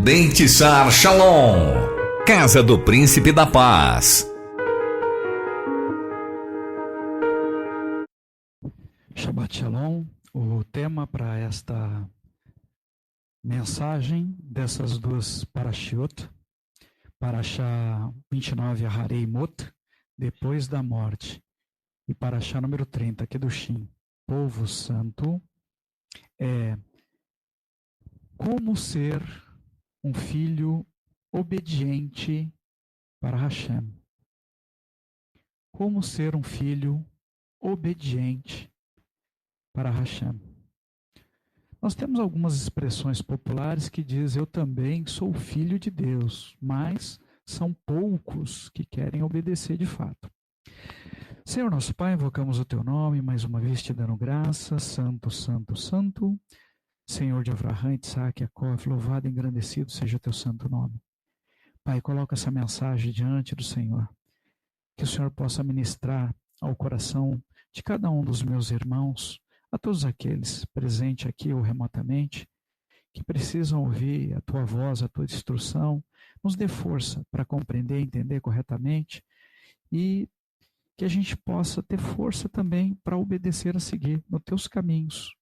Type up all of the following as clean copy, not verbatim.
Dentisar Shalom, Casa do Príncipe da Paz. Shabbat Shalom. O tema para esta mensagem dessas duas parashiot, Parashá 29, Harei Mot, depois da morte, e Parashá número 30, Kedushim, povo santo, é como ser um filho obediente para Hashem. Como ser um filho obediente para Hashem. Nós temos algumas expressões populares que dizem: eu também sou filho de Deus, mas são poucos que querem obedecer de fato. Senhor nosso Pai, invocamos o Teu nome, mais uma vez te dando graça, santo, santo, santo, Senhor de Avraham, Isaac, Jacó, louvado e engrandecido seja o Teu santo nome. Pai, coloca essa mensagem diante do Senhor, que o Senhor possa ministrar ao coração de cada um dos meus irmãos, a todos aqueles presentes aqui ou remotamente, que precisam ouvir a Tua voz, a Tua instrução, nos dê força para compreender e entender corretamente e que a gente possa ter força também para obedecer a seguir nos Teus caminhos.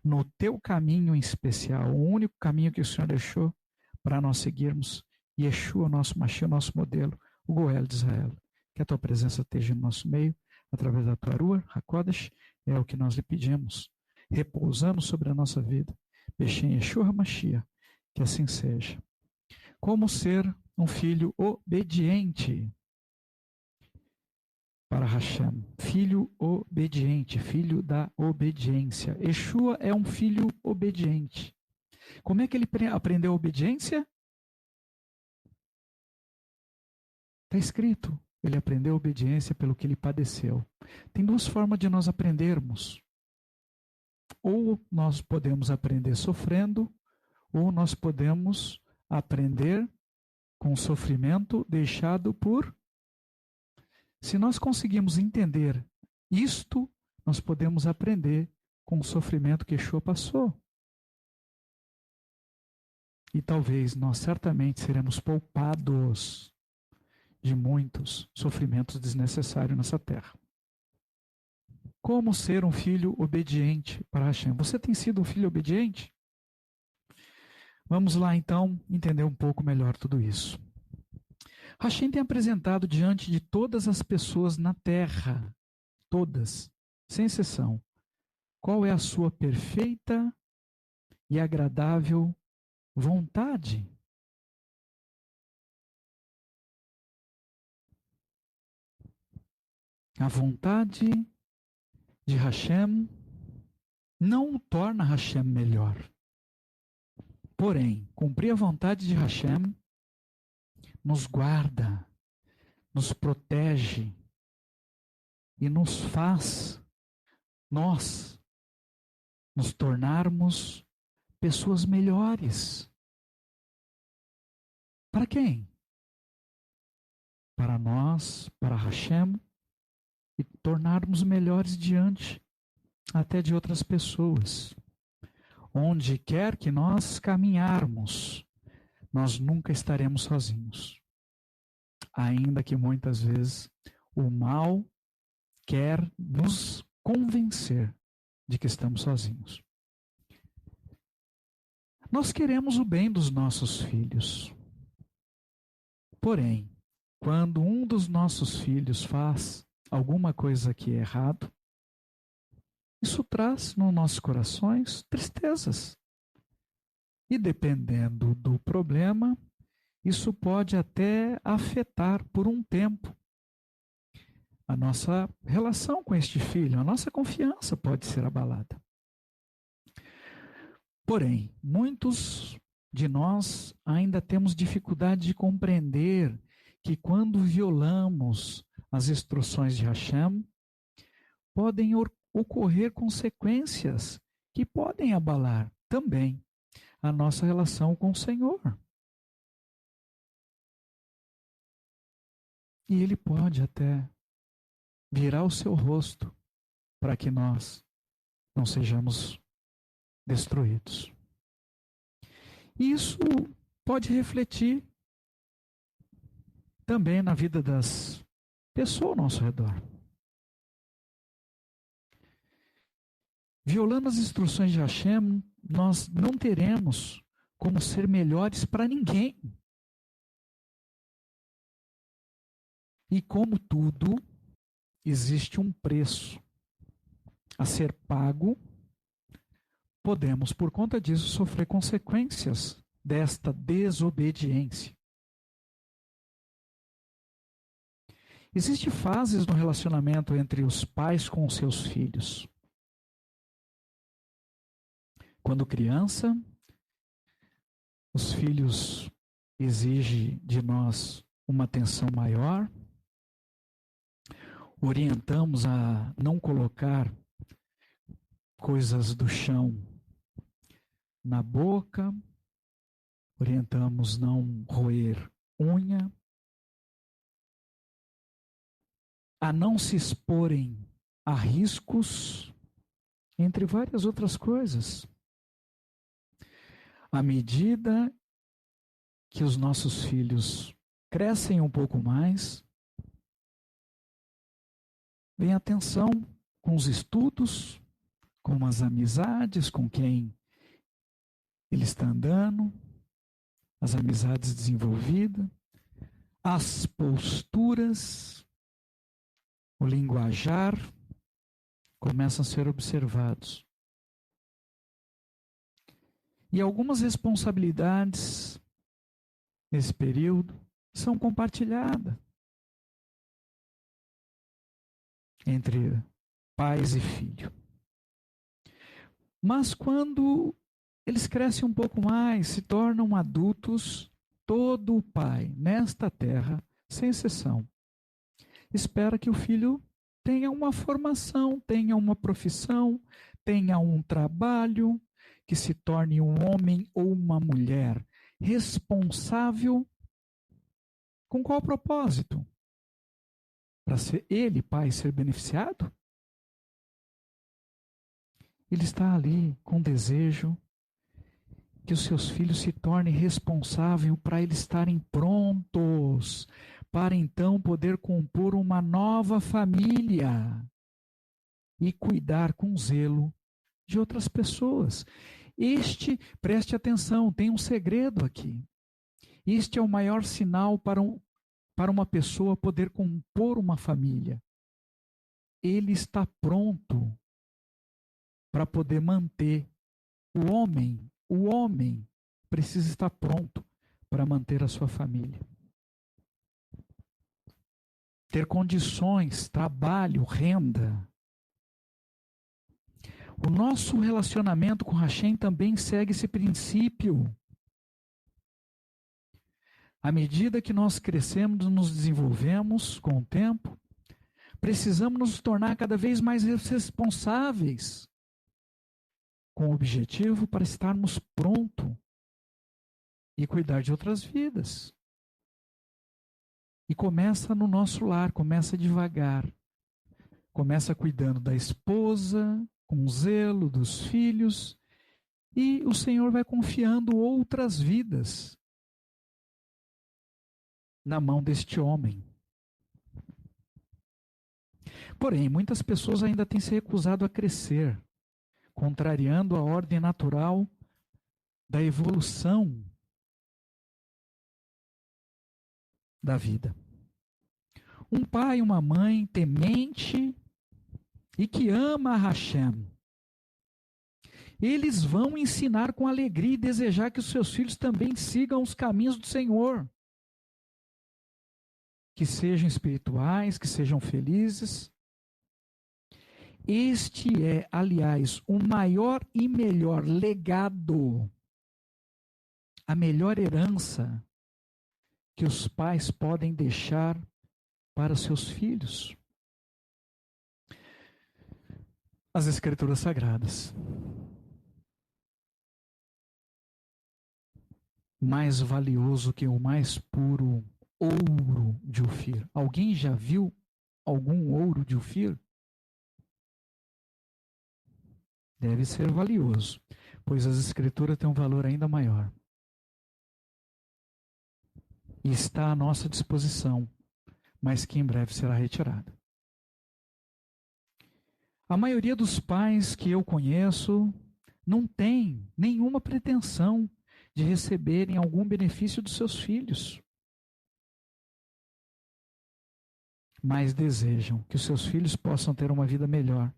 No Teu caminho em especial, o único caminho que o Senhor deixou para nós seguirmos, Yeshua, nosso Mashiach, nosso modelo, o Goel de Israel. Que a Tua presença esteja no nosso meio, através da Tua Ruach HaKodesh, é o que nós lhe pedimos, repousando sobre a nossa vida. Beshem Yeshua HaMashiach, que assim seja. Como ser um filho obediente para Hashem? Filho obediente, filho da obediência. Yeshua é um filho obediente. Como é que ele aprendeu a obediência? Está escrito. Ele aprendeu a obediência pelo que ele padeceu. Tem duas formas de nós aprendermos. Ou nós podemos aprender sofrendo, ou nós podemos aprender com o sofrimento deixado por... Se nós conseguimos entender isto, nós podemos aprender com o sofrimento que Yeshua passou. E talvez nós certamente seremos poupados de muitos sofrimentos desnecessários nessa terra. Como ser um filho obediente para Hashem? Você tem sido um filho obediente? Vamos lá então entender um pouco melhor tudo isso. Hashem tem apresentado diante de todas as pessoas na terra, todas, sem exceção, qual é a sua perfeita e agradável vontade. A vontade de Hashem não o torna Hashem melhor. Porém, cumprir a vontade de Hashem nos guarda, nos protege e nos faz nós nos tornarmos pessoas melhores. Para quem? Para nós, para Hashem, e tornarmos melhores diante até de outras pessoas. Onde quer que nós caminharmos, nós nunca estaremos sozinhos. Ainda que muitas vezes o mal quer nos convencer de que estamos sozinhos. Nós queremos o bem dos nossos filhos. Porém, quando um dos nossos filhos faz alguma coisa que é errado, isso traz nos nossos corações tristezas. E dependendo do problema, isso pode até afetar por um tempo a nossa relação com este filho, a nossa confiança pode ser abalada. Porém, muitos de nós ainda temos dificuldade de compreender que quando violamos as instruções de Hashem, podem ocorrer consequências que podem abalar também a nossa relação com o Senhor. E Ele pode até virar o seu rosto para que nós não sejamos destruídos. Isso pode refletir também na vida das pessoas ao nosso redor. Violando as instruções de Hashem, nós não teremos como ser melhores para ninguém. E como tudo, existe um preço a ser pago. Podemos, por conta disso, sofrer consequências desta desobediência. Existem fases no relacionamento entre os pais com os seus filhos. Quando criança, os filhos exigem de nós uma atenção maior, orientamos a não colocar coisas do chão na boca, orientamos não roer unha, a não se exporem a riscos, entre várias outras coisas. À medida que os nossos filhos crescem um pouco mais, vem atenção com os estudos, com as amizades, com quem ele está andando, as amizades desenvolvidas, as posturas, o linguajar começam a ser observados. E algumas responsabilidades nesse período são compartilhadas entre pais e filho. Mas quando eles crescem um pouco mais, se tornam adultos, todo pai nesta terra, sem exceção, espera que o filho tenha uma formação, tenha uma profissão, tenha um trabalho, que se torne um homem ou uma mulher responsável. Com qual propósito? Para ser ele, pai, ser beneficiado? Ele está ali com desejo que os seus filhos se tornem responsáveis para eles estarem prontos, para então poder compor uma nova família e cuidar com zelo de outras pessoas. Preste atenção, tem um segredo aqui. Este é o maior sinal para uma pessoa poder compor uma família. Ele está pronto para poder manter o homem. O homem precisa estar pronto para manter a sua família. Ter condições, trabalho, renda. O nosso relacionamento com Hashem também segue esse princípio. À medida que nós crescemos, nos desenvolvemos com o tempo, precisamos nos tornar cada vez mais responsáveis, com o objetivo para estarmos prontos e cuidar de outras vidas. E começa no nosso lar, começa devagar. Começa cuidando da esposa, com zelo dos filhos, e o Senhor vai confiando outras vidas na mão deste homem. Porém, muitas pessoas ainda têm se recusado a crescer, contrariando a ordem natural da evolução da vida. Um pai e uma mãe temente e que ama a Hashem, eles vão ensinar com alegria e desejar que os seus filhos também sigam os caminhos do Senhor. Que sejam espirituais, que sejam felizes. Este é, aliás, o maior e melhor legado, a melhor herança que os pais podem deixar para seus filhos. As Escrituras Sagradas. Mais valioso que o mais puro ouro de Ofir. Alguém já viu algum ouro de Ofir? Deve ser valioso, pois as Escrituras têm um valor ainda maior. e está à nossa disposição, mas que em breve será retirada. A maioria dos pais que eu conheço não tem nenhuma pretensão de receberem algum benefício dos seus filhos, mas desejam que os seus filhos possam ter uma vida melhor,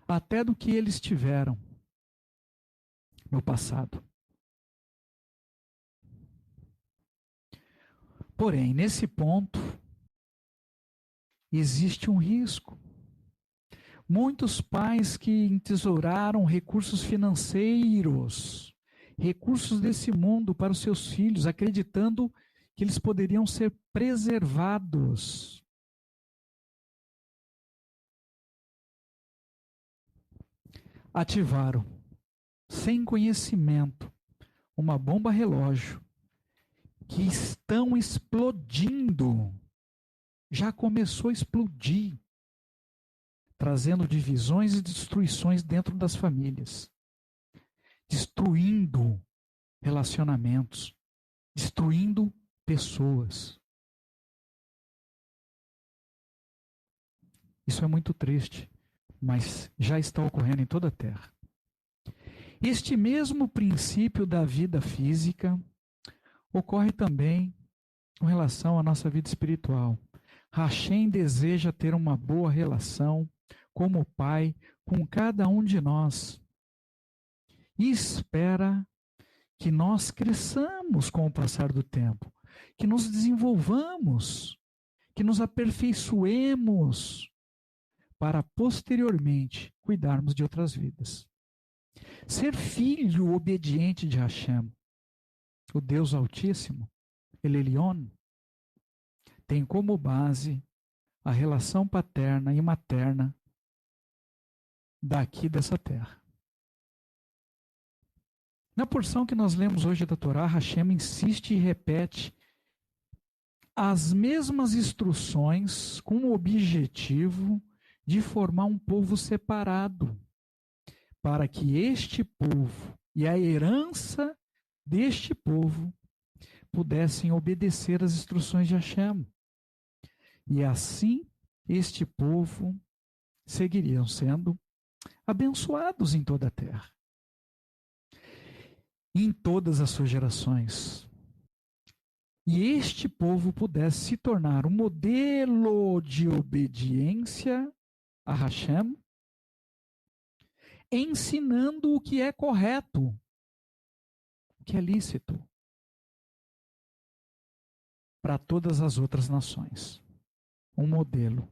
até do que eles tiveram no passado. Porém, nesse ponto, existe um risco. Muitos pais que entesouraram recursos financeiros, recursos desse mundo para os seus filhos, acreditando que eles poderiam ser preservados. Ativaram, sem conhecimento, uma bomba relógio que estão explodindo. Já começou a explodir, trazendo divisões e destruições dentro das famílias, destruindo relacionamentos, destruindo pessoas. Isso é muito triste, mas já está ocorrendo em toda a Terra. Este mesmo princípio da vida física ocorre também com relação à nossa vida espiritual. Hashem deseja ter uma boa relação como Pai com cada um de nós e espera que nós cresçamos com o passar do tempo, que nos desenvolvamos, que nos aperfeiçoemos para posteriormente cuidarmos de outras vidas. Ser filho obediente de Hashem, o Deus Altíssimo, El Elyon, tem como base a relação paterna e materna daqui dessa terra. Na porção que nós lemos hoje da Torá, Hashem insiste e repete as mesmas instruções com o objetivo de formar um povo separado, para que este povo e a herança deste povo pudessem obedecer às instruções de Hashem. E assim, este povo seguiriam sendo abençoados em toda a terra, em todas as suas gerações. E este povo pudesse se tornar um modelo de obediência a Hashem, ensinando o que é correto, o que é lícito, para todas as outras nações. Um modelo.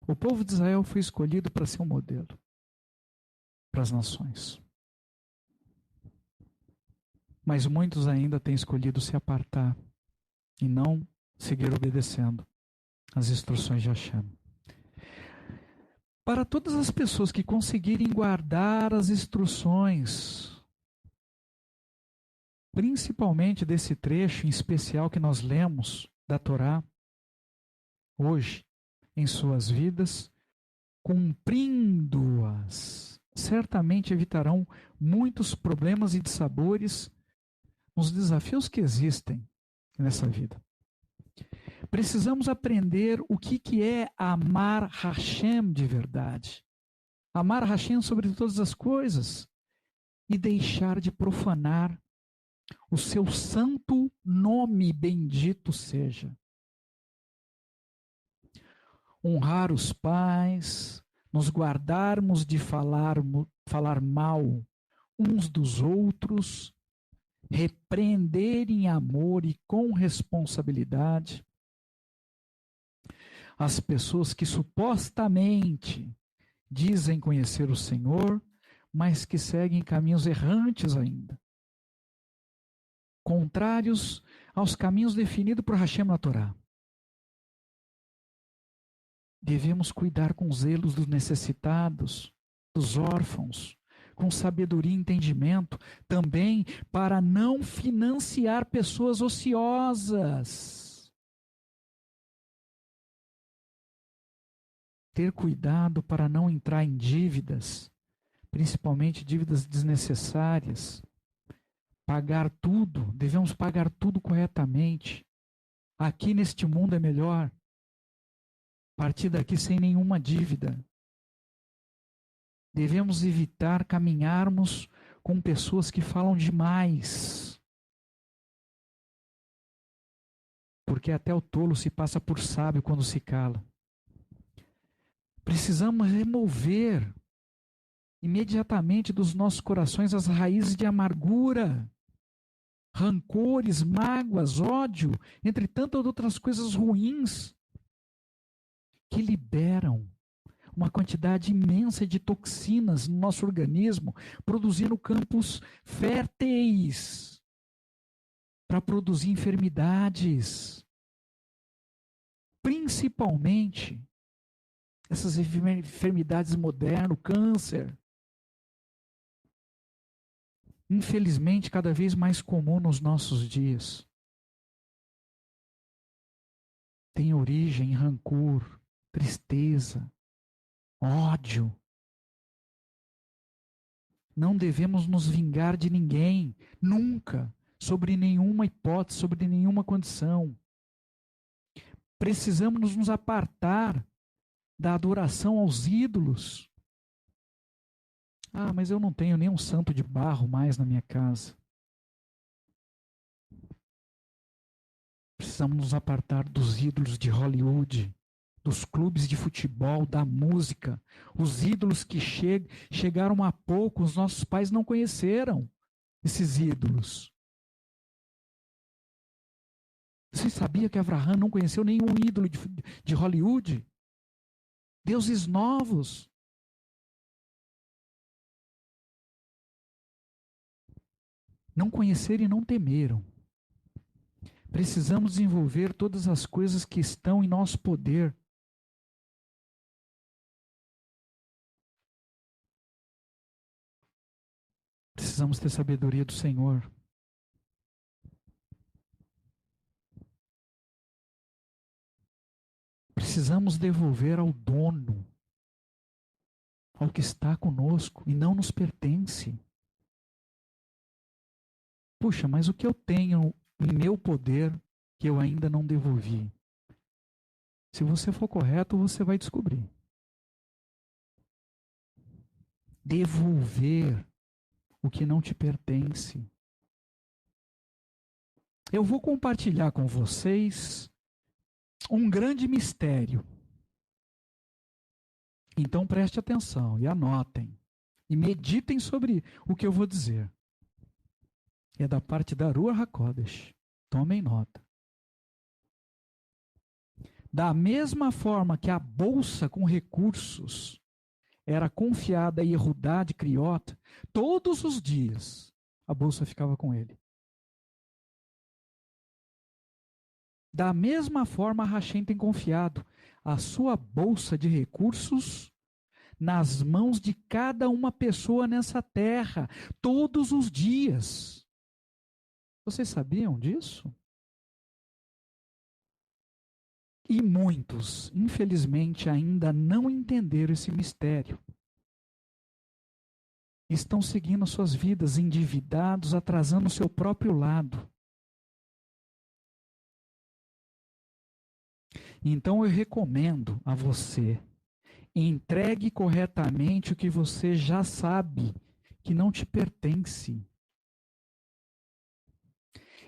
O povo de Israel foi escolhido para ser um modelo para as nações. Mas muitos ainda têm escolhido se apartar e não seguir obedecendo às instruções de Hashem. Para todas as pessoas que conseguirem guardar as instruções, principalmente desse trecho em especial que nós lemos da Torá, hoje, em suas vidas, cumprindo-as, certamente evitarão muitos problemas e dissabores nos desafios que existem nessa vida. Precisamos aprender o que é amar Hashem de verdade. Amar Hashem sobre todas as coisas e deixar de profanar o seu santo nome, bendito seja. Honrar os pais, nos guardarmos de falar mal uns dos outros, repreender em amor e com responsabilidade as pessoas que supostamente dizem conhecer o Senhor, mas que seguem caminhos errantes ainda, contrários aos caminhos definidos por Hashem na Torá. Devemos cuidar com zelos dos necessitados, dos órfãos, com sabedoria e entendimento, também para não financiar pessoas ociosas. Ter cuidado para não entrar em dívidas, principalmente dívidas desnecessárias. Pagar tudo, devemos pagar tudo corretamente, aqui neste mundo é melhor. Partir daqui sem nenhuma dívida. Devemos evitar caminharmos com pessoas que falam demais. Porque até o tolo se passa por sábio quando se cala. Precisamos remover imediatamente dos nossos corações as raízes de amargura, rancores, mágoas, ódio, entre tantas outras coisas ruins que liberam uma quantidade imensa de toxinas no nosso organismo, produzindo campos férteis para produzir enfermidades. Principalmente essas enfermidades modernas, o câncer. Infelizmente, cada vez mais comum nos nossos dias. Tem origem em rancor, tristeza, ódio. Não devemos nos vingar de ninguém, nunca, sobre nenhuma hipótese, sobre nenhuma condição. Precisamos nos apartar da adoração aos ídolos. Ah, mas eu não tenho nenhum santo de barro mais na minha casa. Precisamos nos apartar dos ídolos de Hollywood, dos clubes de futebol, da música, os ídolos que chegaram há pouco, os nossos pais não conheceram esses ídolos. Você sabia que Abraão não conheceu nenhum ídolo de Hollywood? Deuses novos. Não conheceram e não temeram. Precisamos desenvolver todas as coisas que estão em nosso poder. Precisamos ter sabedoria do Senhor. Precisamos devolver ao dono, ao que está conosco e não nos pertence. Puxa, mas o que eu tenho em meu poder que eu ainda não devolvi? Se você for correto, você vai descobrir. Devolver o que não te pertence. Eu vou compartilhar com vocês um grande mistério. Então preste atenção e anotem. E meditem sobre o que eu vou dizer. É da parte da Ruach HaKodesh. Tomem nota. Da mesma forma que a bolsa com recursos era confiada a Yehudá de Criota, todos os dias a bolsa ficava com ele. Da mesma forma, Hashem tem confiado a sua bolsa de recursos nas mãos de cada uma pessoa nessa terra, todos os dias. Vocês sabiam disso? E muitos, infelizmente, ainda não entenderam esse mistério. Estão seguindo suas vidas endividados, atrasando o seu próprio lado. Então eu recomendo a você, entregue corretamente o que você já sabe que não te pertence.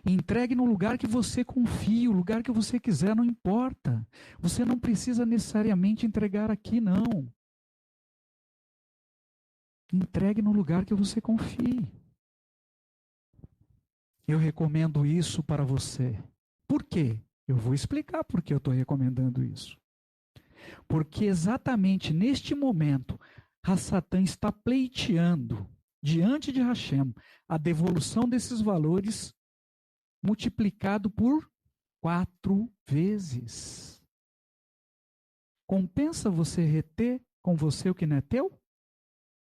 Entregue no lugar que você confia, o lugar que você quiser, não importa. Você não precisa necessariamente entregar aqui, não. Entregue no lugar que você confie. Eu recomendo isso para você. Por quê? Eu vou explicar por que eu estou recomendando isso. Porque exatamente neste momento, Satã está pleiteando diante de Hashem a devolução desses valores multiplicado por 4 vezes. Compensa você reter com você o que não é teu?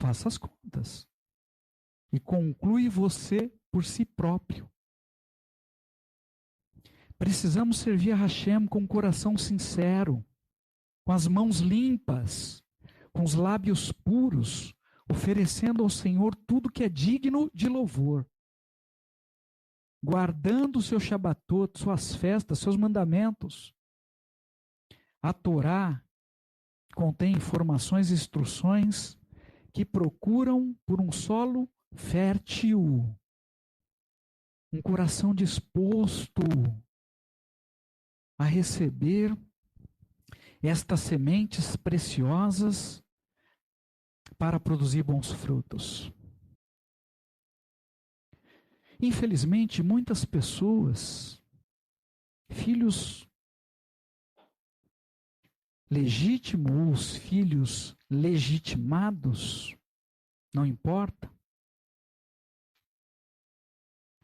Faça as contas. E conclui você por si próprio. Precisamos servir a Hashem com o coração sincero, com as mãos limpas, com os lábios puros, oferecendo ao Senhor tudo que é digno de louvor. guardando o seu Shabatot, suas festas, seus mandamentos. A Torá contém informações e instruções que procuram por um solo fértil, um coração disposto a receber estas sementes preciosas para produzir bons frutos. Infelizmente, muitas pessoas, filhos legítimos ou os filhos legitimados, não importa,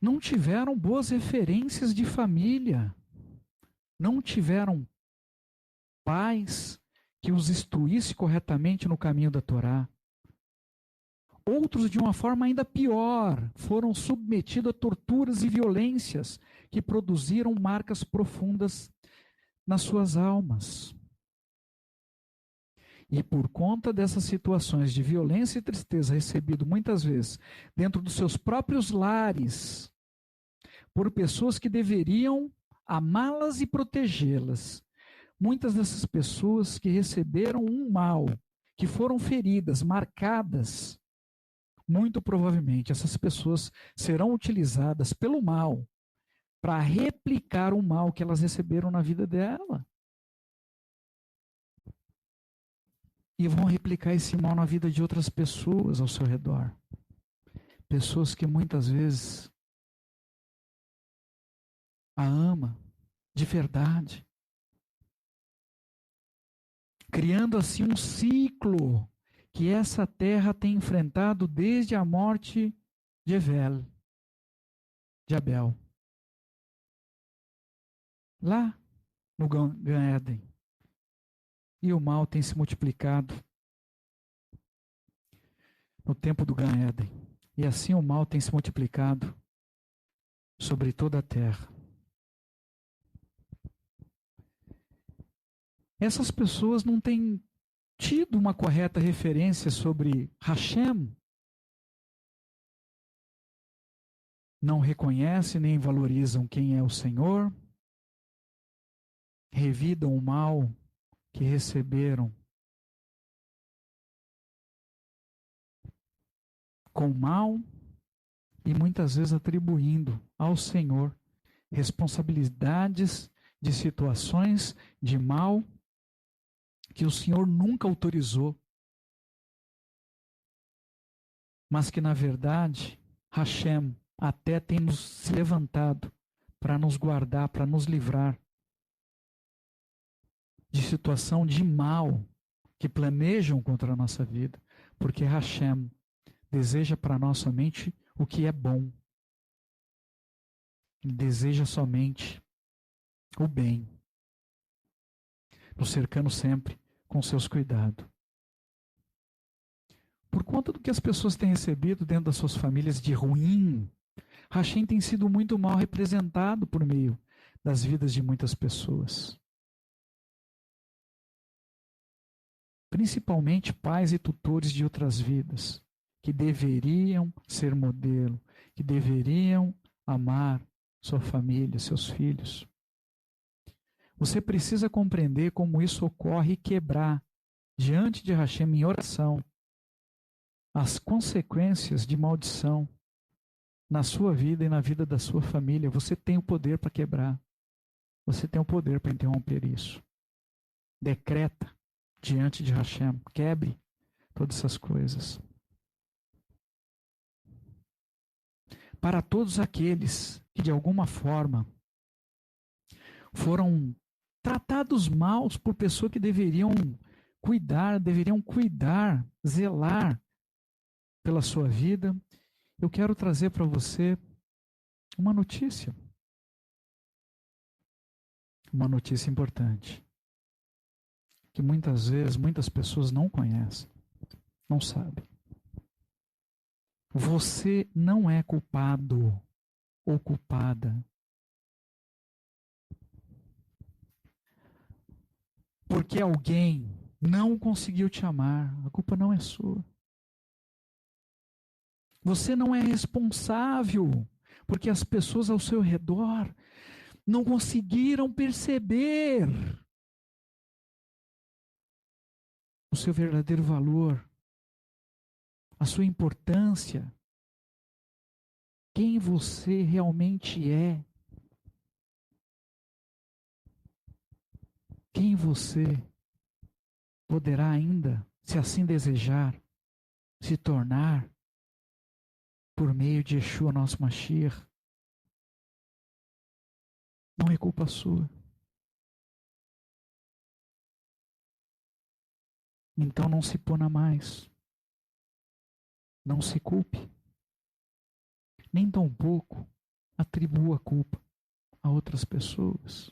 não tiveram boas referências de família, não tiveram pais que os instruísse corretamente no caminho da Torá. Outros, de uma forma ainda pior, foram submetidos a torturas e violências que produziram marcas profundas nas suas almas. E por conta dessas situações de violência e tristeza recebido muitas vezes dentro dos seus próprios lares, por pessoas que deveriam amá-las e protegê-las, muitas dessas pessoas que receberam um mal, que foram feridas, marcadas, muito provavelmente essas pessoas serão utilizadas pelo mal para replicar o mal que elas receberam na vida dela. E vão replicar esse mal na vida de outras pessoas ao seu redor. Pessoas que muitas vezes a ama de verdade. Criando assim um ciclo que essa terra tem enfrentado desde a morte de Abel. Lá no Gan Éden. E o mal tem se multiplicado no tempo do Gan Éden. E assim o mal tem se multiplicado sobre toda a terra. Essas pessoas não têm tido uma correta referência sobre Hashem. Não reconhecem nem valorizam quem é o Senhor. Revidam o mal que receberam com mal e muitas vezes atribuindo ao Senhor responsabilidades de situações de mal que o Senhor nunca autorizou, mas que na verdade Hashem até tem nos se levantado para nos guardar, para nos livrar de situação de mal que planejam contra a nossa vida, porque Hashem deseja para nós somente o que é bom. Ele deseja somente o bem, nos cercando sempre com seus cuidados. Por conta do que as pessoas têm recebido dentro das suas famílias de ruim, Hashem tem sido muito mal representado por meio das vidas de muitas pessoas. Principalmente pais e tutores de outras vidas, que deveriam ser modelo, que deveriam amar sua família, seus filhos. Você precisa compreender como isso ocorre e quebrar, diante de Hashem em oração, as consequências de maldição na sua vida e na vida da sua família. Você tem o poder para quebrar. Você tem o poder para interromper isso. Decreta diante de Hashem, quebre todas essas coisas. Para todos aqueles que de alguma forma foram tratados mal por pessoas que deveriam cuidar, zelar pela sua vida, eu quero trazer para você uma notícia importante, que muitas vezes muitas pessoas não conhecem, não sabem. Você não é culpado ou culpada porque alguém não conseguiu te amar. A culpa não é sua. Você não é responsável porque as pessoas ao seu redor não conseguiram perceber o seu verdadeiro valor, a sua importância, quem você realmente é, quem você poderá ainda, se assim desejar, se tornar por meio de Yeshua, nosso Mashiach. Não é culpa sua. Então não se puna mais. Não se culpe. Nem tampouco atribua a culpa a outras pessoas.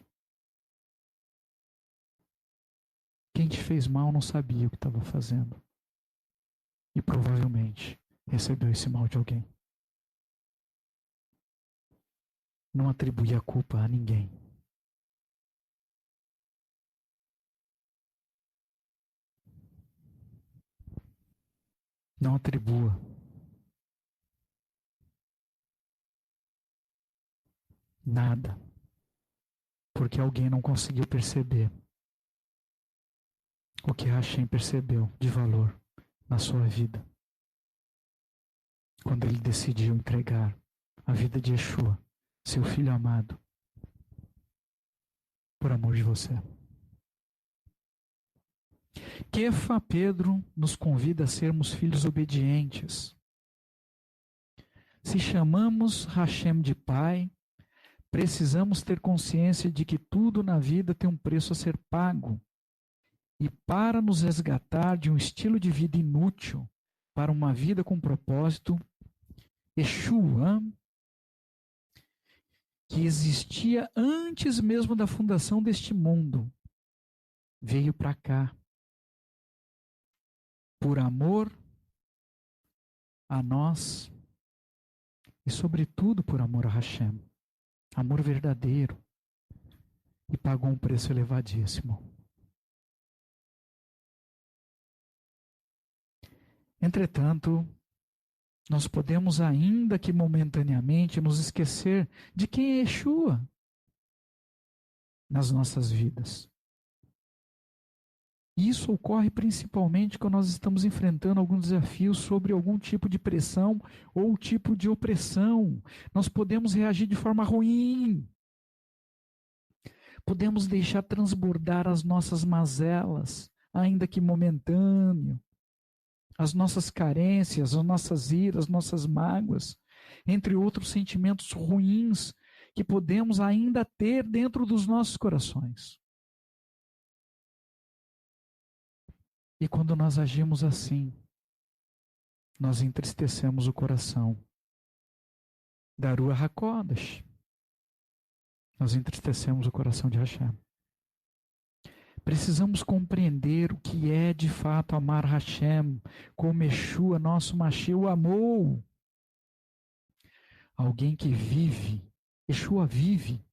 Quem te fez mal não sabia o que estava fazendo. E provavelmente recebeu esse mal de alguém. Não atribui a culpa a ninguém. Não atribua. Nada. Porque alguém não conseguiu perceber o que Hashem percebeu de valor na sua vida. Quando ele decidiu entregar a vida de Yeshua, seu filho amado, por amor de você. Kefa Pedro nos convida a sermos filhos obedientes. Se chamamos Hashem de Pai, precisamos ter consciência de que tudo na vida tem um preço a ser pago. E para nos resgatar de um estilo de vida inútil para uma vida com propósito, Yeshua, que existia antes mesmo da fundação deste mundo, veio para cá por amor a nós e, sobretudo, por amor a Hashem. Amor verdadeiro. E pagou um preço elevadíssimo. Entretanto, nós podemos, ainda que momentaneamente, nos esquecer de quem é Yeshua nas nossas vidas. Isso ocorre principalmente quando nós estamos enfrentando algum desafio sobre algum tipo de pressão ou tipo de opressão. Nós podemos reagir de forma ruim. Podemos deixar transbordar as nossas mazelas, ainda que momentâneo. As nossas carências, as nossas iras, as nossas mágoas, entre outros sentimentos ruins que podemos ainda ter dentro dos nossos corações. E quando nós agimos assim, nós entristecemos o coração da Ruach HaKodesh. Nós entristecemos o coração de Hashem. Precisamos compreender o que é de fato amar Hashem, como Yeshua, nosso Mashiach, o amou. Alguém que vive, Yeshua vive.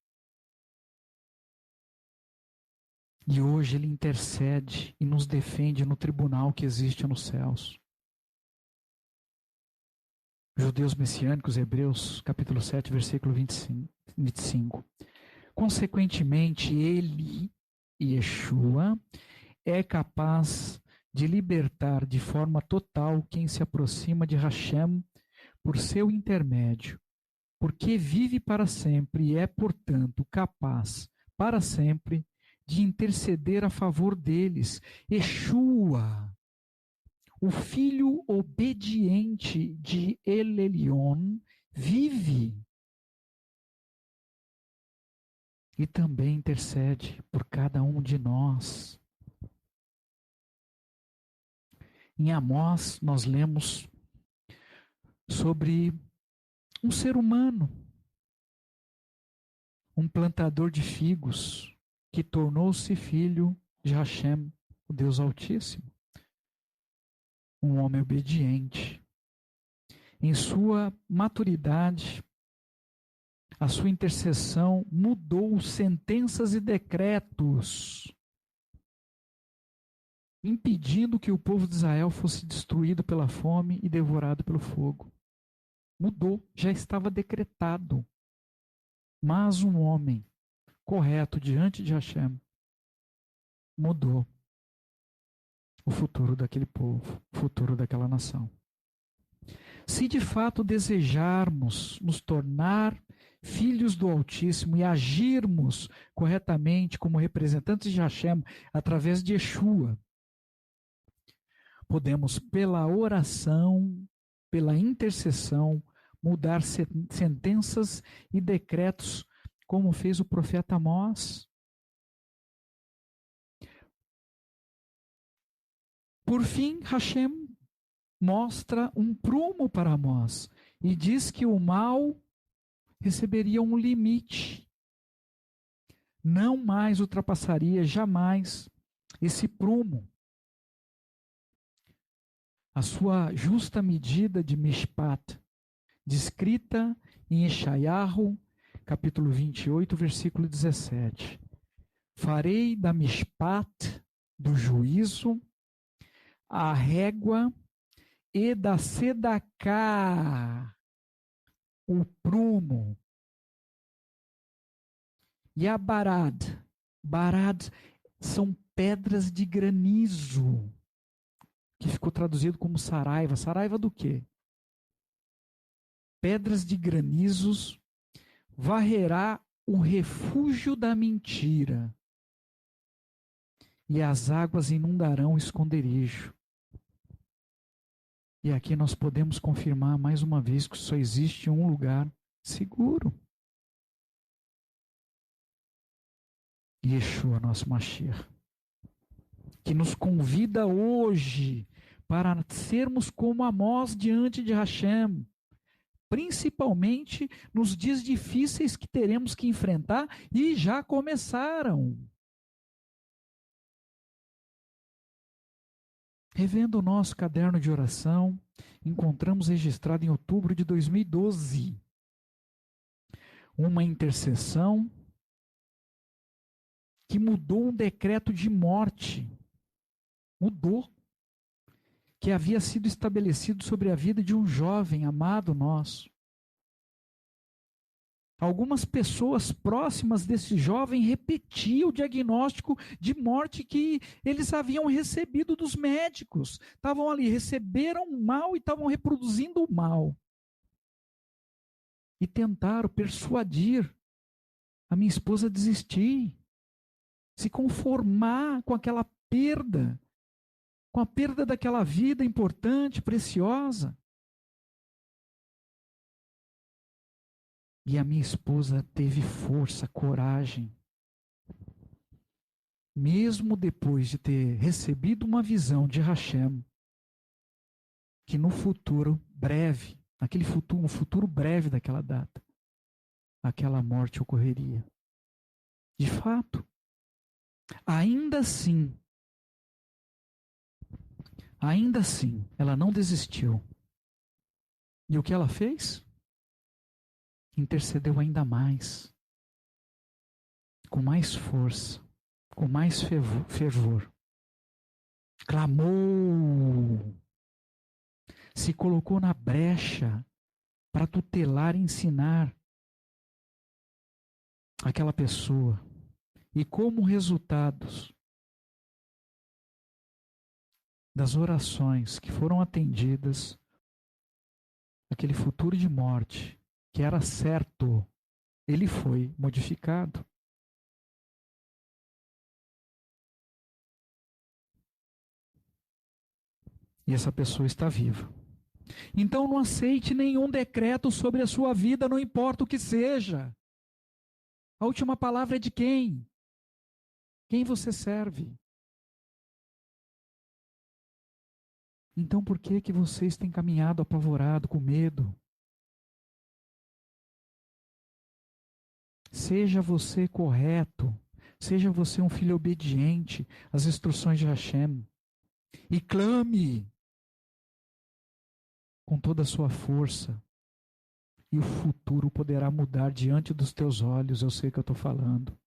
E hoje ele intercede e nos defende no tribunal que existe nos céus. Judeus messiânicos, Hebreus, capítulo 7, versículo 25. Consequentemente, ele, Yeshua, é capaz de libertar de forma total quem se aproxima de Hashem por seu intermédio, porque vive para sempre e é, portanto, capaz para sempre de interceder a favor deles. Yeshua, o filho obediente de El Elyon, vive e também intercede por cada um de nós. Em Amós, nós lemos sobre um ser humano, um plantador de figos, que tornou-se filho de Hashem, o Deus Altíssimo. Um homem obediente. Em sua maturidade, a sua intercessão mudou sentenças e decretos, impedindo que o povo de Israel fosse destruído pela fome e devorado pelo fogo. Mudou, já estava decretado. Mas um homem correto diante de Hashem mudou o futuro daquele povo, o futuro daquela nação. Se de fato desejarmos nos tornar filhos do Altíssimo e agirmos corretamente como representantes de Hashem através de Yeshua, podemos, pela oração, pela intercessão, mudar sentenças e decretos, como fez o profeta Amós. Por fim, Hashem mostra um prumo para Amós e diz que o mal receberia um limite. Não mais ultrapassaria jamais esse prumo. A sua justa medida de Mishpat, descrita em Eshayahu, capítulo 28, versículo 17. Farei da Mishpat, do juízo, a régua, e da Sedaká, o prumo. E a Barad. Barad são pedras de granizo, que ficou traduzido como saraiva. Saraiva do quê? Pedras de granizos varrerá o refúgio da mentira, e as águas inundarão o esconderijo. E aqui nós podemos confirmar mais uma vez que só existe um lugar seguro. Yeshua, nosso Mashiach, que nos convida hoje para sermos como Amós diante de Hashem, principalmente nos dias difíceis que teremos que enfrentar e já começaram. Revendo o nosso caderno de oração, encontramos registrado em outubro de 2012 uma intercessão que mudou um decreto de morte. Mudou. Que havia sido estabelecido sobre a vida de um jovem amado nosso. Algumas pessoas próximas desse jovem repetiam o diagnóstico de morte que eles haviam recebido dos médicos. Estavam ali, receberam o mal e estavam reproduzindo o mal. E tentaram persuadir a minha esposa a desistir, se conformar com aquela perda, com a perda daquela vida importante, preciosa. E a minha esposa teve força, coragem, mesmo depois de ter recebido uma visão de Hashem, que no futuro breve, um futuro breve daquela data, aquela morte ocorreria. De fato, ainda assim, ela não desistiu. E o que ela fez? Intercedeu ainda mais, com mais força, com mais fervor. Clamou, se colocou na brecha para tutelar e ensinar aquela pessoa. E como resultados das orações que foram atendidas, aquele futuro de morte que era certo, ele foi modificado. E essa pessoa está viva. Então não aceite nenhum decreto sobre a sua vida, não importa o que seja. A última palavra é de quem? Quem você serve? Então por que vocês têm caminhado apavorado, com medo? Seja você correto, seja você um filho obediente às instruções de Hashem. E clame com toda a sua força. E o futuro poderá mudar diante dos teus olhos, eu sei que eu estou falando.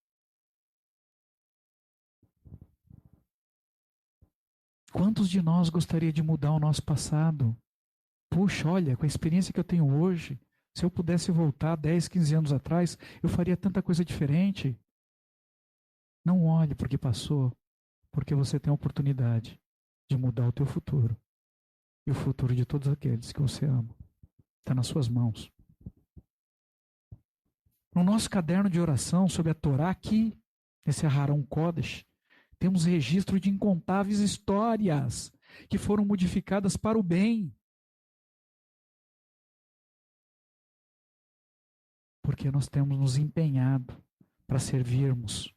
Quantos de nós gostaria de mudar o nosso passado? Puxa, olha, com a experiência que eu tenho hoje, se eu pudesse voltar 10, 15 anos atrás, eu faria tanta coisa diferente. Não olhe para o que passou, porque você tem a oportunidade de mudar o teu futuro e o futuro de todos aqueles que você ama. Está nas suas mãos. No nosso caderno de oração sobre a Torá, aqui, nesse Aharon Kodesh, temos registro de incontáveis histórias que foram modificadas para o bem. Porque nós temos nos empenhado para servirmos,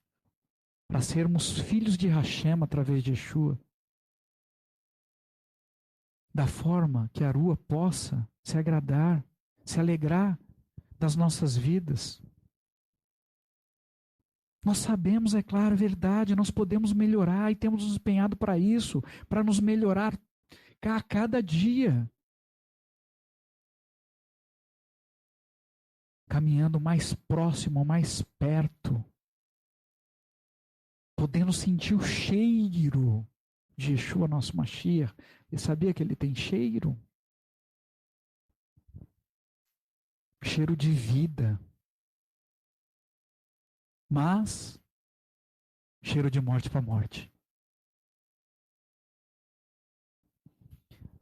para sermos filhos de Hashem através de Yeshua, da forma que a Rua possa se agradar, se alegrar das nossas vidas. Nós sabemos, é claro, a verdade, nós podemos melhorar e temos nos empenhado para isso, para nos melhorar a cada dia. Caminhando mais próximo, mais perto, podendo sentir o cheiro de Yeshua, nosso Mashiach. Você sabia que ele tem cheiro? Cheiro de vida. Mas, cheiro de morte para morte.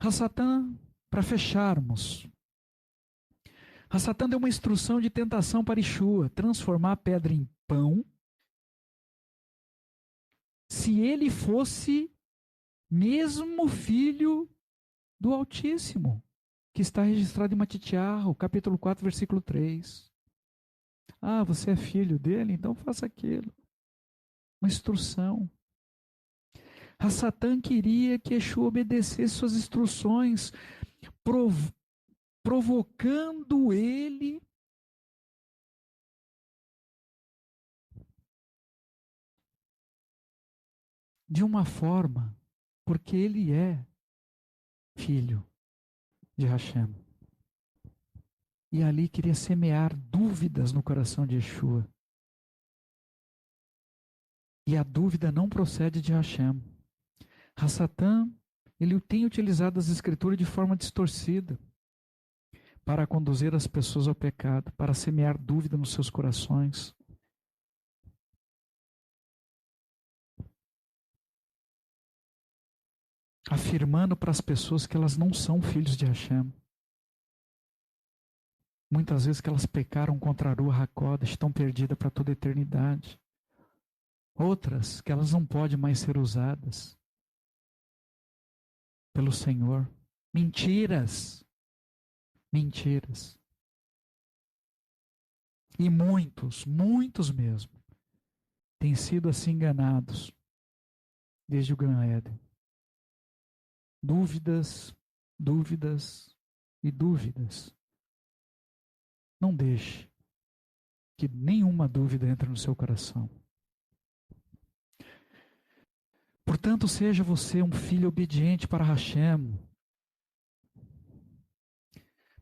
Hassatan, para fecharmos. Hassatan deu uma instrução de tentação para Yeshua, transformar a pedra em pão, se ele fosse mesmo filho do Altíssimo, que está registrado em Matitiarro, capítulo 4, versículo 3. Ah, você é filho dele? Então faça aquilo. Uma instrução. Hassatan queria que Yeshua obedecesse suas instruções, provocando ele de uma forma, porque ele é filho de Hashem. E ali queria semear dúvidas no coração de Yeshua. E a dúvida não procede de Hashem. Hassatan, ele tem utilizado as escrituras de forma distorcida para conduzir as pessoas ao pecado, para semear dúvida nos seus corações. Afirmando para as pessoas que elas não são filhos de Hashem. Muitas vezes que elas pecaram contra a Ruach HaKodesh, estão perdidas para toda a eternidade. Outras que elas não podem mais ser usadas pelo Senhor. Mentiras. Mentiras. E muitos, muitos mesmo, têm sido assim enganados desde o Gan Eden. Dúvidas, dúvidas e dúvidas. Não deixe que nenhuma dúvida entre no seu coração. Portanto, seja você um filho obediente para Hashem.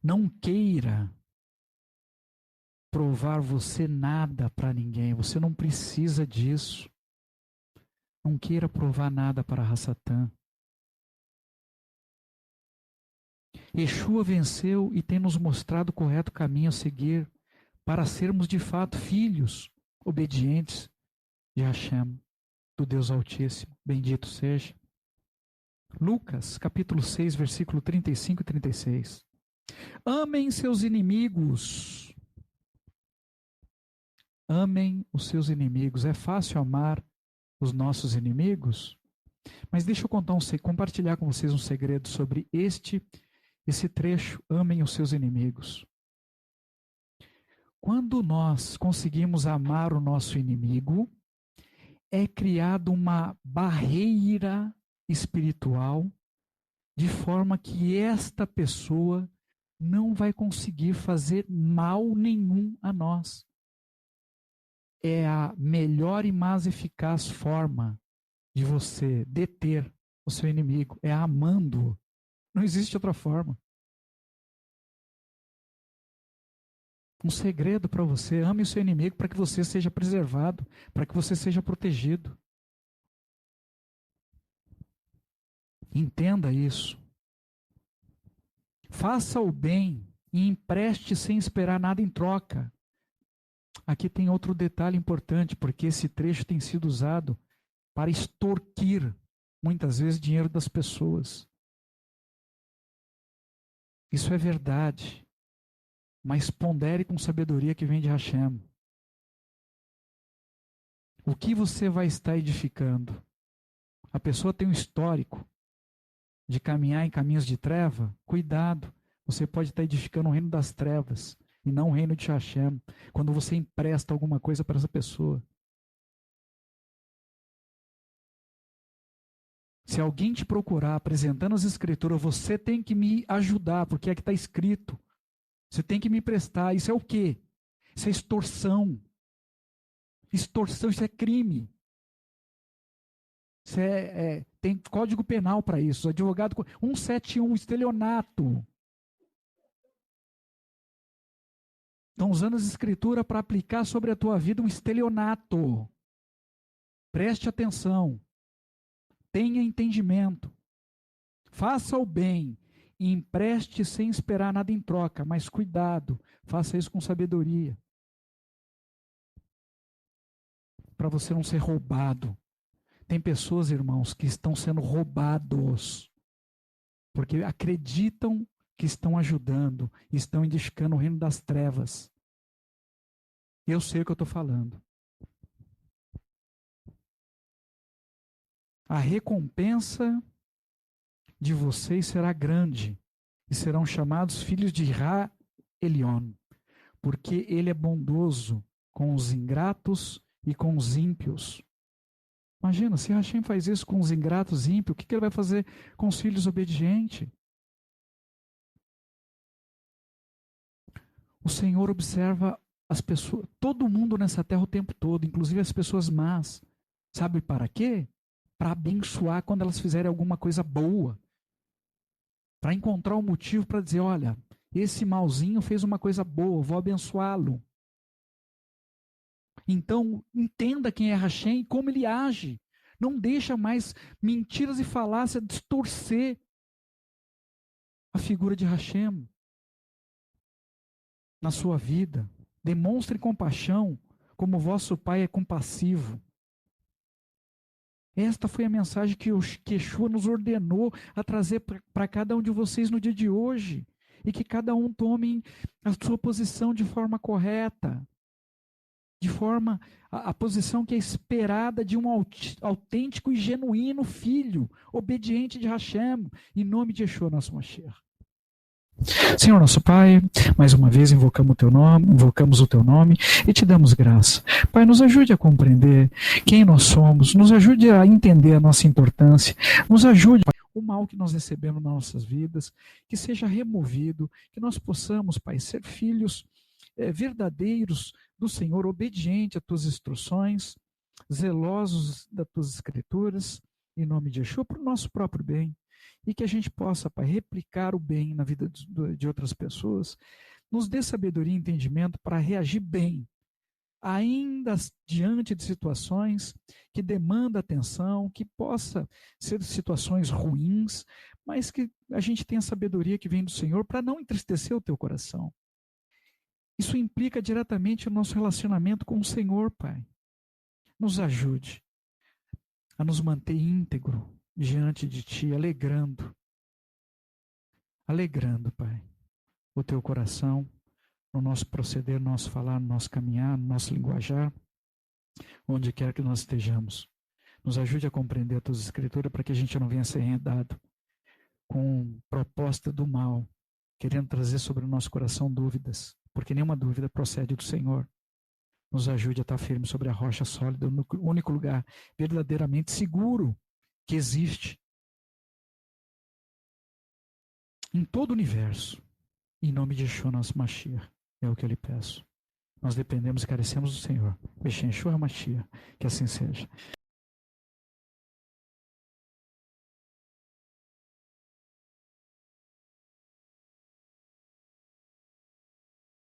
Não queira provar você nada para ninguém. Você não precisa disso. Não queira provar nada para Hassatan. Yeshua venceu e tem nos mostrado o correto caminho a seguir para sermos de fato filhos obedientes de Hashem, do Deus Altíssimo. Bendito seja. Lucas, capítulo 6, versículo 35 e 36. Amem seus inimigos. Amem os seus inimigos. É fácil amar os nossos inimigos? Mas deixa eu compartilhar com vocês um segredo sobre esse trecho, amem os seus inimigos. Quando nós conseguimos amar o nosso inimigo, é criada uma barreira espiritual, de forma que esta pessoa não vai conseguir fazer mal nenhum a nós. É a melhor e mais eficaz forma de você deter o seu inimigo, é amando-o. Não existe outra forma. Um segredo para você: ame o seu inimigo para que você seja preservado, para que você seja protegido. Entenda isso. Faça o bem e empreste sem esperar nada em troca. Aqui tem outro detalhe importante, porque esse trecho tem sido usado para extorquir, muitas vezes, dinheiro das pessoas. Isso é verdade, mas pondere com sabedoria que vem de Hashem. O que você vai estar edificando? A pessoa tem um histórico de caminhar em caminhos de treva? Cuidado, você pode estar edificando o reino das trevas e não o reino de Hashem, quando você empresta alguma coisa para essa pessoa. Se alguém te procurar apresentando as escrituras, você tem que me ajudar, porque é que está escrito. Você tem que me prestar. Isso é o quê? Isso é extorsão. Extorsão, isso é crime. Isso tem código penal para isso. Advogado 171, estelionato. Estão usando as escrituras para aplicar sobre a tua vida um estelionato. Preste atenção. Tenha entendimento. Faça o bem e empreste sem esperar nada em troca, mas cuidado, faça isso com sabedoria. Para você não ser roubado. Tem pessoas, irmãos, que estão sendo roubados, porque acreditam que estão ajudando, estão edificando o reino das trevas. Eu sei o que eu estou falando. A recompensa de vocês será grande, e serão chamados filhos de Ra Elion, porque ele é bondoso com os ingratos e com os ímpios. Imagina, se Hashem faz isso com os ingratos e ímpios, o que ele vai fazer com os filhos obedientes? O Senhor observa as pessoas, todo mundo nessa terra o tempo todo, inclusive as pessoas más. Sabe para quê? Para abençoar quando elas fizerem alguma coisa boa. Para encontrar um motivo para dizer, olha, esse malzinho fez uma coisa boa, vou abençoá-lo. Então, entenda quem é Hashem e como ele age. Não deixa mais mentiras e falácias distorcer a figura de Hashem na sua vida. Demonstre compaixão, como vosso Pai é compassivo. Esta foi a mensagem que o Yeshua nos ordenou a trazer para cada um de vocês no dia de hoje. E que cada um tome a sua posição de forma correta. De forma, a posição que é esperada de um autêntico e genuíno filho, obediente de Hashem, em nome de Yeshua, nosso Mashiach. Senhor nosso Pai, mais uma vez invocamos o Teu nome e Te damos graça. Pai, nos ajude a compreender quem nós somos, nos ajude a entender a nossa importância, nos ajude, Pai, o mal que nós recebemos nas nossas vidas, que seja removido, que nós possamos, Pai, ser filhos verdadeiros do Senhor, obedientes às Tuas instruções, zelosos das Tuas escrituras, em nome de Yeshua, para o nosso próprio bem. E que a gente possa, Pai, replicar o bem na vida de outras pessoas. Nos dê sabedoria e entendimento para reagir bem, ainda diante de situações que demandam atenção, que possa ser situações ruins, mas que a gente tenha sabedoria que vem do Senhor para não entristecer o teu coração. Isso implica diretamente o nosso relacionamento com o Senhor, Pai. Nos ajude a nos manter íntegro diante de Ti, alegrando, Pai, o Teu coração, no nosso proceder, no nosso falar, no nosso caminhar, no nosso linguajar, onde quer que nós estejamos. Nos ajude a compreender as Tuas Escrituras para que a gente não venha ser enredado com proposta do mal, querendo trazer sobre o nosso coração dúvidas, porque nenhuma dúvida procede do Senhor. Nos ajude a estar firme sobre a rocha sólida, no único lugar verdadeiramente seguro que existe em todo o universo. Em nome de Yeshua, nosso Mashiach, é o que eu lhe peço. Nós dependemos e carecemos do Senhor. Yeshua Mashiach, que assim seja.